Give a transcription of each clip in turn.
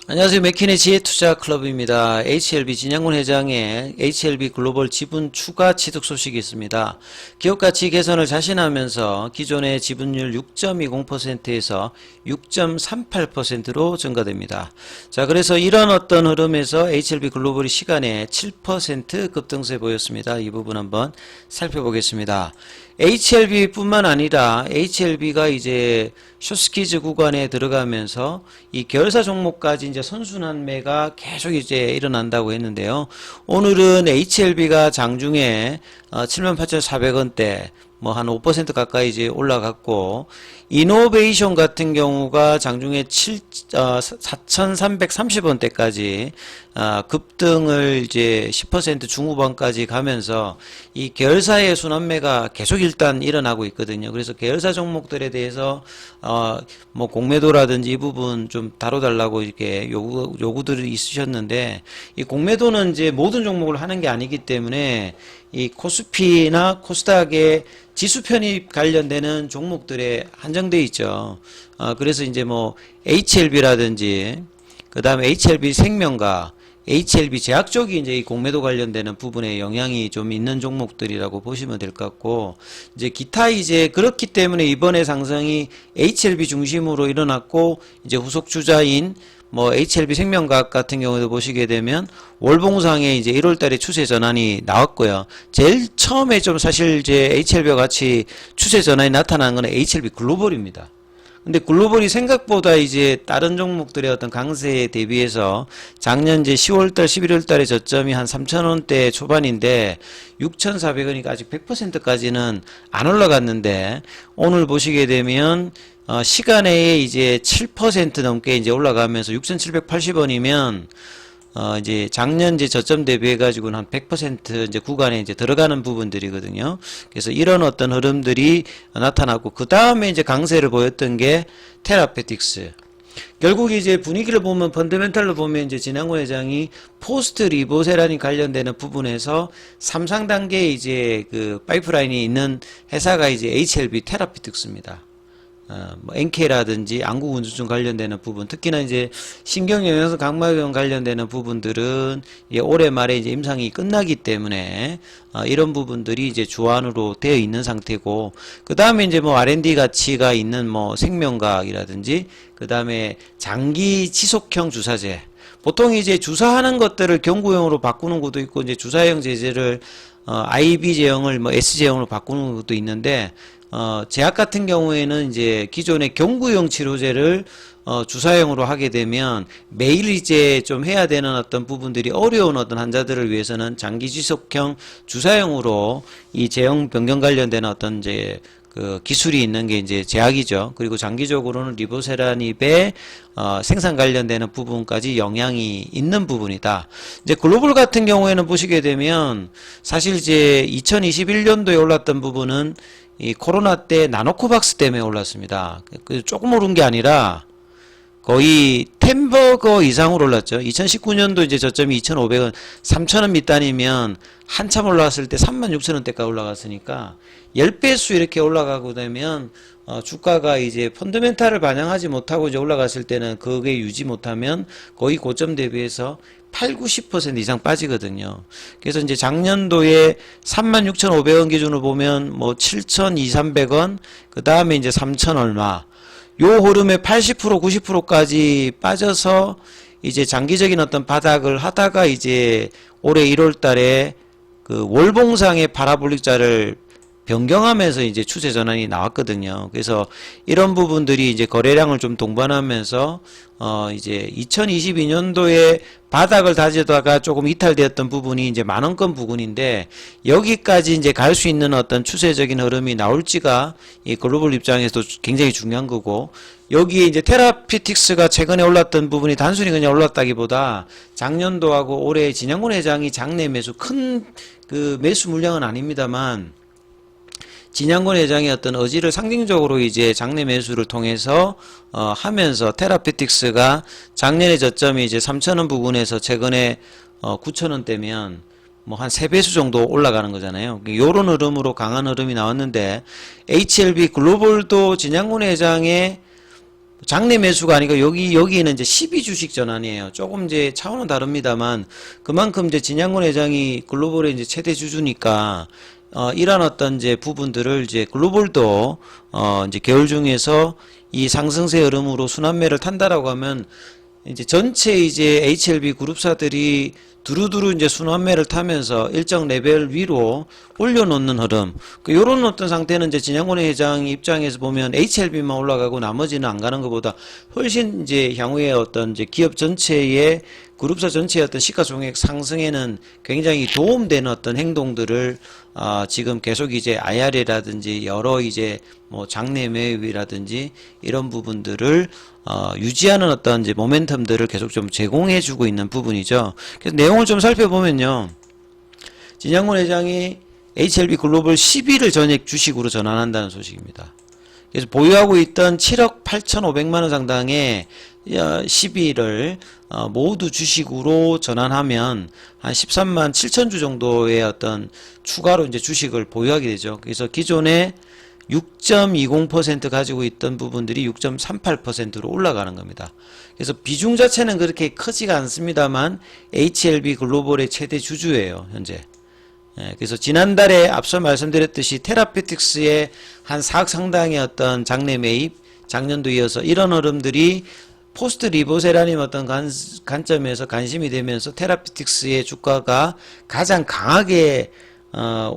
안녕하세요. 맥키네 지혜투자클럽입니다. HLB 진양군 회장의 HLB 글로벌 지분 추가 취득 소식이 있습니다. 기업가치 개선을 자신하면서 기존의 지분율 6.20%에서 6.38%로 증가됩니다. 자, 그래서 이런 어떤 흐름에서 HLB 글로벌이 시간에 7% 급등세 보였습니다. 이 부분 한번 살펴보겠습니다. HLB뿐만 아니라 HLB가 이제 숏스키즈 구간에 들어가면서 이 결사 종목까지 이제 선순환매가 계속 이제 일어난다고 했는데요. 오늘은 HLB가 장중에 78,400원대 뭐 한 5% 가까이 이제 올라갔고, 이노베이션 같은 경우가 장중에 4,330원대까지 급등을 이제 10% 중후반까지 가면서 이 계열사의 순환매가 계속 일단 일어나고 있거든요. 그래서 계열사 종목들에 대해서 뭐 공매도라든지 이 부분 좀 다뤄달라고 이렇게 요구들이 있으셨는데, 이 공매도는 이제 모든 종목을 하는 게 아니기 때문에 이 코스피나 코스닥의 지수 편입 관련되는 종목들에 한정돼 있죠. 그래서 이제 뭐 HLB라든지 그 다음에 HLB 생명과 HLB 제약 쪽이 이제 이 공매도 관련되는 부분에 영향이 좀 있는 종목들이라고 보시면 될 것 같고, 이제 기타 이제 그렇기 때문에 이번에 상승이 HLB 중심으로 일어났고, 이제 후속 주자인 뭐 HLB 생명과학 같은 경우도 보시게 되면 월봉상에 이제 1월 달에 추세 전환이 나왔고요. 제일 처음에 좀 사실 이제 HLB와 같이 추세 전환이 나타난 거는 HLB 글로벌입니다. 근데 글로벌이 생각보다 이제 다른 종목들의 어떤 강세에 대비해서 작년 이제 10월달, 11월달에 저점이 한 3,000원대 초반인데 6,400원이니까 아직 100%까지는 안 올라갔는데, 오늘 보시게 되면 시간에 이제 7% 넘게 이제 올라가면서 6,780원이면 이제 작년 이제 저점 대비해 가지고는 한 100% 이제 구간에 이제 들어가는 부분들이거든요. 그래서 이런 어떤 흐름들이 나타나고, 그 다음에 이제 강세를 보였던 게 테라페틱스. 결국 이제 분위기를 보면, 펀더멘탈로 보면 이제 진양호 회장이 포스트 리보세라니 관련되는 부분에서 3상 단계 이제 그 파이프라인이 있는 회사가 이제 HLB 테라피틱스입니다. 뭐 NK라든지 안구운전증 관련되는 부분, 특히나 이제 신경영양소 각막염 관련되는 부분들은 올해 말에 이제 임상이 끝나기 때문에 이런 부분들이 이제 주안으로 되어 있는 상태고, 그 다음에 이제 뭐 R&D 가치가 있는 뭐 생명과학이라든지, 그 다음에 장기 지속형 주사제, 보통 이제 주사하는 것들을 경구용으로 바꾸는 것도 있고, 이제 주사형 제제를 IV 제형을 뭐 S 제형으로 바꾸는 것도 있는데, 제약 같은 경우에는 이제 기존의 경구용 치료제를 주사형으로 하게 되면 매일 이제 좀 해야 되는 어떤 부분들이 어려운 어떤 환자들을 위해서는 장기 지속형 주사형으로 이 제형 변경 관련된 어떤 이제 그 기술이 있는 게 이제 제약이죠. 그리고 장기적으로는 리보세라닙의 생산 관련되는 부분까지 영향이 있는 부분이다. 이제 글로벌 같은 경우에는 보시게 되면 사실 이제 2021년도에 올랐던 부분은 이 코로나 때 나노코박스 때문에 올랐습니다. 조금 오른 게 아니라 거의 10버거 이상으로 올랐죠. 2019년도 이제 저점이 2,500원, 3,000원 밑단이면 한참 올라왔을 때 36,000원대까지 올라갔으니까 10배수 이렇게 올라가고 되면 주가가 이제 펀더멘탈을 반영하지 못하고 이제 올라갔을 때는 그게 유지 못하면 거의 고점 대비해서 8, 90% 이상 빠지거든요. 그래서 이제 작년도에 36,500원 기준으로 보면 뭐 7,200~300원, 그 다음에 이제 3,000 얼마, 요 흐름에 80%, 90%까지 빠져서 이제 장기적인 어떤 바닥을 하다가 이제 올해 1월 달에 그 월봉상의 파라볼릭자를 변경하면서 이제 추세 전환이 나왔거든요. 그래서 이런 부분들이 이제 거래량을 좀 동반하면서 이제 2022년도에 바닥을 다지다가 조금 이탈되었던 부분이 이제 만원권 부근인데, 여기까지 이제 갈 수 있는 어떤 추세적인 흐름이 나올지가 이 글로벌 입장에서도 굉장히 중요한 거고, 여기에 이제 테라피틱스가 최근에 올랐던 부분이 단순히 그냥 올랐다기보다 작년도하고 올해 진양군 회장이 장내 매수, 큰 그 매수 물량은 아닙니다만 진양군 회장의 어떤 의지를 상징적으로 이제 장내 매수를 통해서 하면서 테라피틱스가 작년의 저점이 이제 3,000원 부근에서 최근에 9,000원대면 뭐 한 3배수 정도 올라가는 거잖아요. 요런 흐름으로 강한 흐름이 나왔는데, HLB 글로벌도 진양군 회장의 장내 매수가 아니고 여기에는 이제 12주식 전환이에요. 조금 이제 차원은 다릅니다만 그만큼 이제 진양권 회장이 글로벌의 이제 최대 주주니까 이런 어떤 이제 부분들을 이제 글로벌도 이제 계열 중에서 이 상승세 흐름으로 순환매를 탄다라고 하면 이제 전체 이제 HLB 그룹사들이 두루두루 이제 순환매를 타면서 일정 레벨 위로 올려놓는 흐름. 요런 어떤 상태는 이제 진양권 회장 입장에서 보면 HLB만 올라가고 나머지는 안 가는 것보다 훨씬 이제 향후에 어떤 이제 기업 전체의 그룹사 전체의 어떤 시가총액 상승에는 굉장히 도움되는 어떤 행동들을 지금 계속 이제 IR이라든지 여러 이제 뭐 장내 매입이라든지 이런 부분들을 유지하는 어떤 이제 모멘텀들을 계속 좀 제공해주고 있는 부분이죠. 그래서 내용을 좀 살펴보면요, 진양권 회장이 HLB 글로벌 10위를 전액 주식으로 전환한다는 소식입니다. 그래서 보유하고 있던 7억 8,500만원 상당의 10위를 모두 주식으로 전환하면 한 13만 7천주 정도의 어떤 추가로 이제 주식을 보유하게 되죠. 그래서 기존에 6.20% 가지고 있던 부분들이 6.38%로 올라가는 겁니다. 그래서 비중 자체는 그렇게 크지가 않습니다만 HLB 글로벌의 최대 주주예요, 현재. 그래서 지난달에 앞서 말씀드렸듯이 테라피틱스의 한 4억 상당의 어떤 장내 매입, 작년도 이어서 이런 흐름들이 포스트 리보세라는 어떤 관점에서 관심이 되면서 테라피틱스의 주가가 가장 강하게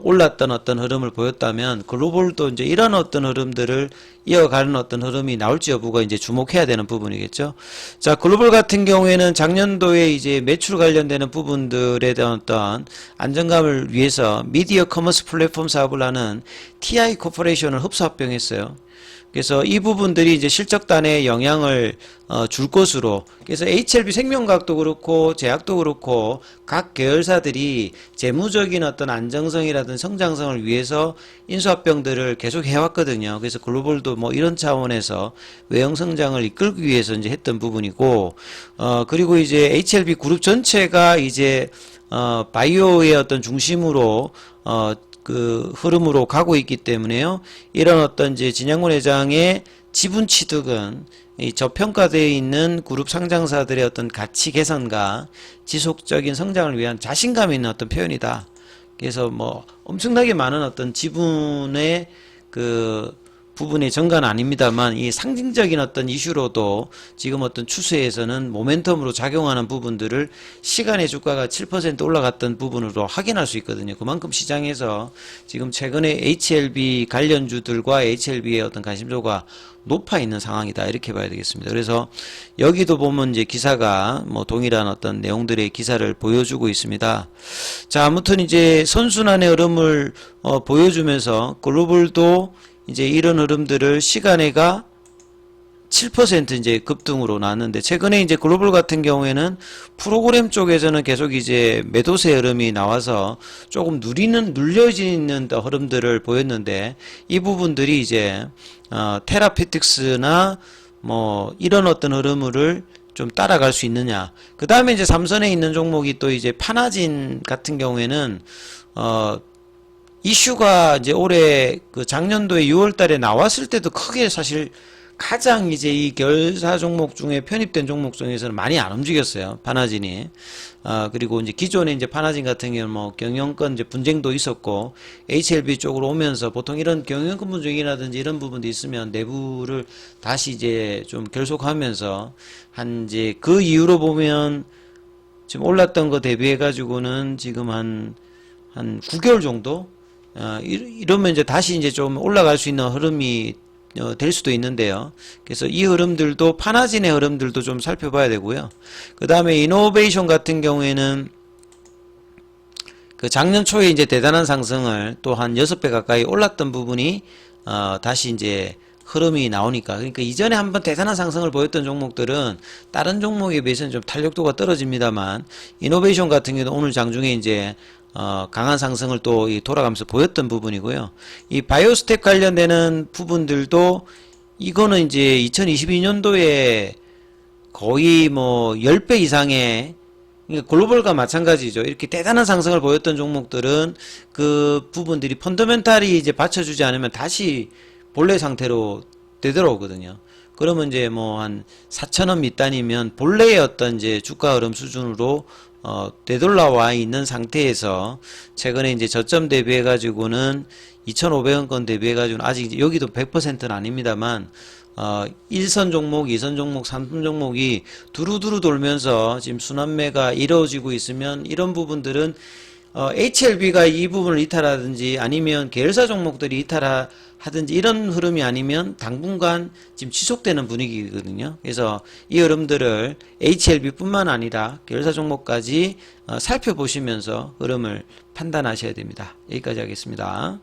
올랐던 어떤 흐름을 보였다면 글로벌도 이제 이런 어떤 흐름들을 이어가는 어떤 흐름이 나올지 여부가 이제 주목해야 되는 부분이겠죠. 자, 글로벌 같은 경우에는 작년도에 이제 매출 관련되는 부분들에 대한 어떤 안정감을 위해서 미디어 커머스 플랫폼 사업을 하는 TI 코퍼레이션을 흡수 합병했어요. 그래서 이 부분들이 이제 실적단에 영향을 줄 것으로, 그래서 HLB 생명과학도 그렇고 제약도 그렇고 각 계열사들이 재무적인 어떤 안정성이라든 성장성을 위해서 인수합병들을 계속 해왔거든요. 그래서 글로벌도 뭐 이런 차원에서 외형 성장을 이끌기 위해서 이제 했던 부분이고, 그리고 이제 HLB 그룹 전체가 이제 바이오의 어떤 중심으로 그 흐름으로 가고 있기 때문에요. 이런 어떤 이제 진양권 회장의 지분 취득은 이 저평가되어 있는 그룹 상장사들의 어떤 가치 개선과 지속적인 성장을 위한 자신감 있는 어떤 표현이다. 그래서 뭐 엄청나게 많은 어떤 지분의 그 부분의 전가는 아닙니다만 이 상징적인 어떤 이슈로도 지금 어떤 추세에서는 모멘텀으로 작용하는 부분들을 시간의 주가가 7% 올라갔던 부분으로 확인할 수 있거든요. 그만큼 시장에서 지금 최근에 HLB 관련주들과 HLB의 어떤 관심도가 높아 있는 상황이다, 이렇게 봐야 되겠습니다. 그래서 여기도 보면 이제 기사가 뭐 동일한 어떤 내용들의 기사를 보여주고 있습니다. 자, 아무튼 이제 선순환의 흐름을 보여주면서 글로벌도 이제 이런 흐름들을 시간에가 7% 이제 급등으로 나왔는데, 최근에 이제 글로벌 같은 경우에는 프로그램 쪽에서는 계속 이제 매도세 흐름이 나와서 조금 눌려지는 흐름들을 보였는데, 이 부분들이 이제 테라피틱스나 뭐 이런 어떤 흐름을 좀 따라갈 수 있느냐. 그 다음에 이제 삼선에 있는 종목이 또 이제 파나진 같은 경우에는 이슈가 이제 올해 그 작년도에 6월 달에 나왔을 때도 크게 사실 가장 이제 이 결사 종목 중에 편입된 종목 중에서는 많이 안 움직였어요, 파나진이. 그리고 이제 기존에 이제 파나진 같은 경우는 뭐 경영권 이제 분쟁도 있었고 HLB 쪽으로 오면서 보통 이런 경영권 분쟁이라든지 이런 부분도 있으면 내부를 다시 이제 좀 결속하면서 한 이제 그 이후로 보면 지금 올랐던 거 대비해 가지고는 지금 한 9개월 정도 이러면 이제 다시 이제 좀 올라갈 수 있는 흐름이 될 수도 있는데요. 그래서 이 흐름들도 파나진의 흐름들도 좀 살펴봐야 되고요. 그 다음에 이노베이션 같은 경우에는 그 작년 초에 이제 대단한 상승을 또 한 6배 가까이 올랐던 부분이 다시 이제 흐름이 나오니까, 그러니까 이전에 한번 대단한 상승을 보였던 종목들은 다른 종목에 비해서는 좀 탄력도가 떨어집니다만, 이노베이션 같은 경우도 오늘 장중에 이제 강한 상승을 또 돌아가면서 보였던 부분이고요. 이 바이오스텍 관련되는 부분들도 이거는 이제 2022년도에 거의 뭐 10배 이상의, 그러니까 글로벌과 마찬가지죠. 이렇게 대단한 상승을 보였던 종목들은 그 부분들이 펀더멘탈이 이제 받쳐주지 않으면 다시 본래 상태로 되돌아오거든요. 그러면 이제 뭐 한 4,000원 밑단이면 본래의 어떤 이제 주가 흐름 수준으로 되돌아와 있는 상태에서 최근에 이제 저점 대비해 가지고는 2,500원권 대비해 가지고는 아직 여기도 100%는 아닙니다만 1선 종목, 2선 종목, 3선 종목이 두루두루 돌면서 지금 순환매가 이루어지고 있으면 이런 부분들은 HLB가 이 부분을 이탈하든지 아니면 계열사 종목들이 이탈하든지 이런 흐름이 아니면 당분간 지금 지속되는 분위기거든요. 그래서 이 흐름들을 HLB뿐만 아니라 계열사 종목까지 살펴보시면서 흐름을 판단하셔야 됩니다. 여기까지 하겠습니다.